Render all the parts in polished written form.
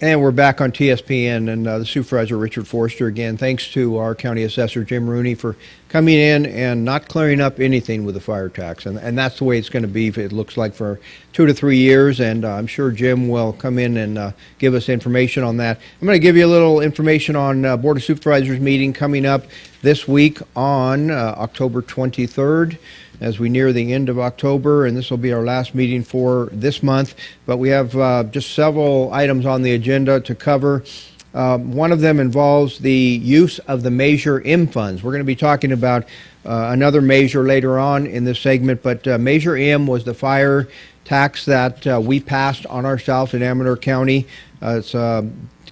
And we're back on TSPN, and the Supervisor Richard Forster again. Thanks to our County Assessor Jim Rooney for coming in and not clearing up anything with the fire tax. And that's the way it's going to be, it looks like, for 2 to 3 years. And I'm sure Jim will come in and give us information on that. I'm going to give you a little information on Board of Supervisors meeting coming up this week on October 23rd. As we near the end of October, and this will be our last meeting for this month. But we have just several items on the agenda to cover. One of them involves the use of the Measure M funds. We're going to be talking about another measure later on in this segment, but Measure M was the fire tax that we passed on ourselves in Amador County. It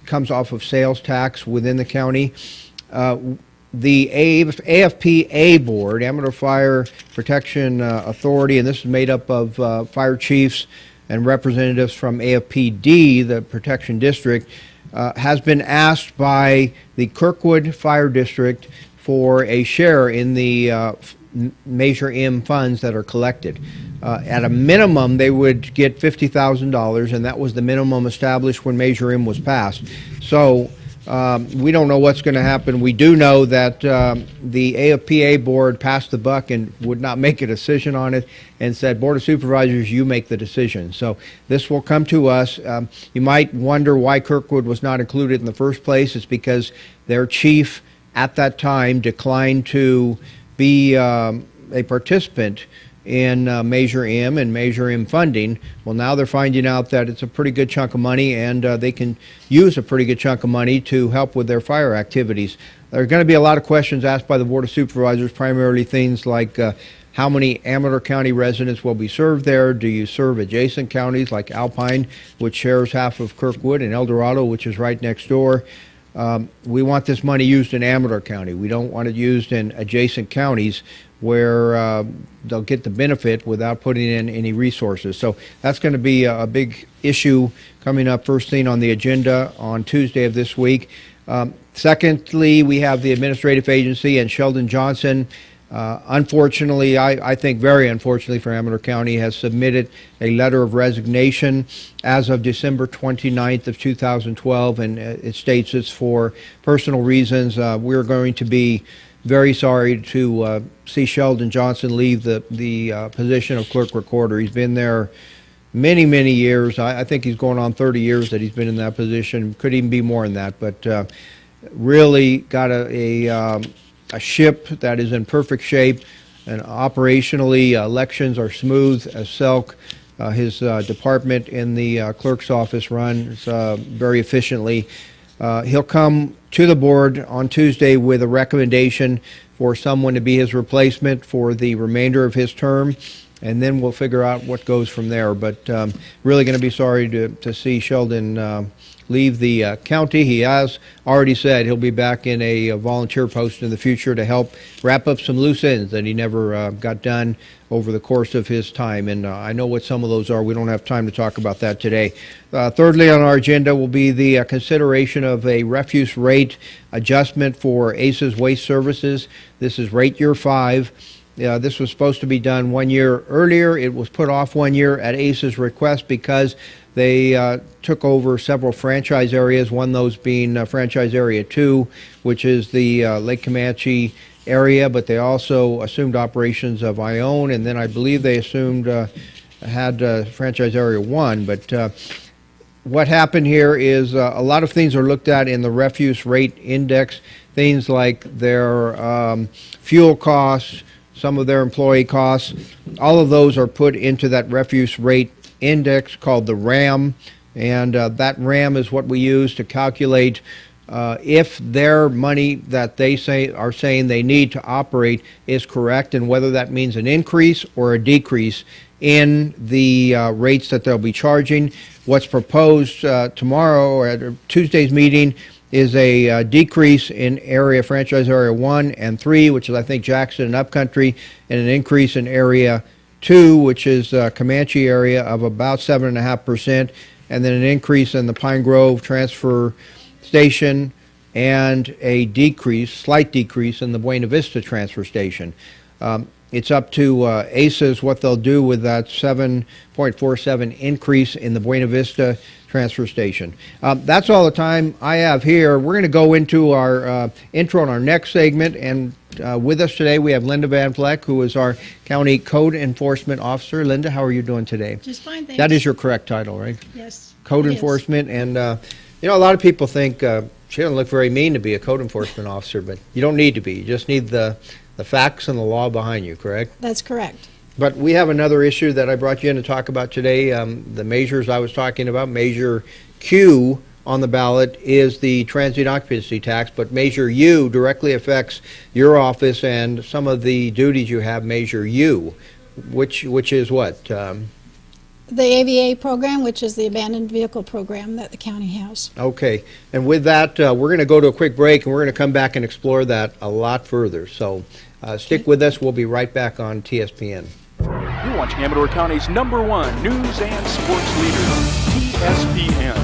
comes off of sales tax within the county. The AFPA Board, Amador Fire Protection Authority, and this is made up of fire chiefs and representatives from AFPD, the Protection District, has been asked by the Kirkwood Fire District for a share in the Measure M funds that are collected. At a minimum, they would get $50,000, and that was the minimum established when Measure M was passed. So we don't know what's going to happen. We do know that the AFPA board passed the buck and would not make a decision on it and said, Board of Supervisors, you make the decision. So this will come to us. You might wonder why Kirkwood was not included in the first place. It's because their chief at that time declined to be a participant in Measure M and Measure M funding. Well, now they're finding out that it's a pretty good chunk of money, and they can use a pretty good chunk of money to help with their fire activities. There are going to be a lot of questions asked by the Board of Supervisors, primarily things like how many Amador County residents will be served there? Do you serve adjacent counties like Alpine, which shares half of Kirkwood, and El Dorado, which is right next door? We want this money used in Amador County. We don't want it used in adjacent counties where they'll get the benefit without putting in any resources. So that's going to be a big issue coming up first thing on the agenda on Tuesday of this week. Secondly, we have the administrative agency, and Sheldon Johnson, unfortunately, I think very unfortunately for Amador County, has submitted a letter of resignation as of December 29th of 2012, and it states it's for personal reasons. We're going to be very sorry to see Sheldon Johnson leave the position of clerk recorder. He's been there many, many years. I think he's going on 30 years that he's been in that position. Could even be more than that, but really got a ship that is in perfect shape, and operationally elections are smooth as silk. His department in the clerk's office runs very efficiently. He'll come to the board on Tuesday with a recommendation for someone to be his replacement for the remainder of his term, and then we'll figure out what goes from there. But really going to be sorry to see Sheldon leave the county. He has already said he'll be back in a volunteer post in the future to help wrap up some loose ends that he never got done over the course of his time, and I know what some of those are. We don't have time to talk about that today. Thirdly on our agenda will be the consideration of a refuse rate adjustment for ACE's Waste Services. This is rate year 5. This was supposed to be done 1 year earlier. It was put off 1 year at ACE's request because they took over several franchise areas, one of those being Franchise Area 2, which is the Lake Comanche area, but they also assumed operations of Ione, and then I believe they assumed had Franchise Area 1. But what happened here is a lot of things are looked at in the refuse rate index, things like their fuel costs, some of their employee costs. All of those are put into that refuse rate index called the RAM, and that RAM is what we use to calculate if their money that they are saying they need to operate is correct, and whether that means an increase or a decrease in the rates that they'll be charging. What's proposed tomorrow or at Tuesday's meeting is a decrease in Franchise Area 1 and 3, which is I think Jackson and Upcountry, and an increase in Area 2, which is Comanche area, of about 7.5%, and then an increase in the Pine Grove Transfer Station, and a slight decrease in the Buena Vista Transfer Station. It's up to ACES what they'll do with that 7.47 increase in the Buena Vista transfer station. That's all the time I have here. We're going to go into our intro in our next segment, and with us today we have Linda Van Vleck, who is our County Code Enforcement Officer. Linda, how are you doing today? Just fine, thanks. That is your correct title, right? Yes. Code Enforcement, and you know, a lot of people think she doesn't look very mean to be a code enforcement officer, but you don't need to be. You just need the facts and the law behind you, correct? That's correct. But we have another issue that I brought you in to talk about today. The measures I was talking about, Measure Q on the ballot is the transient occupancy tax, but Measure U directly affects your office and some of the duties you have, Measure U, which is what? The AVA program, which is the abandoned vehicle program that the county has. Okay, and with that, we're going to go to a quick break, and we're going to come back and explore that a lot further. So stick with us. We'll be right back on TSPN. You're watching Amador County's #1 news and sports leader, TSPN.